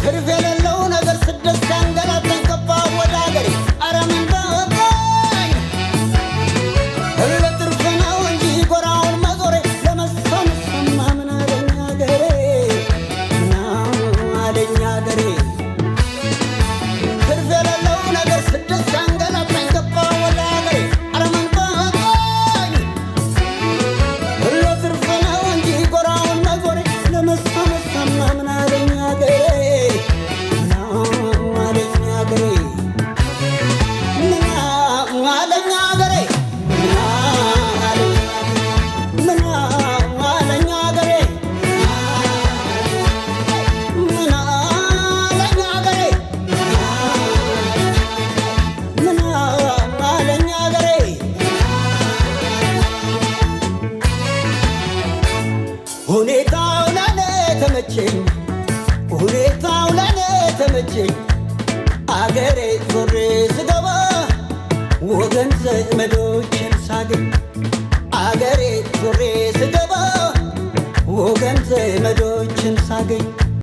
ትርፍ የሌለው ነገር ስደት ሲያንገላታኝ ገባሁ ወደ አገሬ። ኧረ ምን በወጣኝ ለትርፍ ነው እንጂ ጎራውን መዞሬ ለመሰምሰማ ምን አለኝ አገሬ ምን አለኝ አገሬ። ትርፍ የሌለው ነገር ስደት ሲያንገላታኝ ገባሁ ወደ አገሬ። ኧረ ምን በወጣኝ ለትርፍ ነው እንጂ ጎራውን መዞሬ ለመሰምሰማ ምን አለኝ አገሬ ሁኔታው ለኔ ተመቸኝ ሁኔታው ለኔ ተመቸኝ አገሬ ዞሬ ስገባ ወገን ዘመዶችን ሳገኝ አገሬ ዞሬ ስገባ ወገን ዘመዶችን ሳገኝ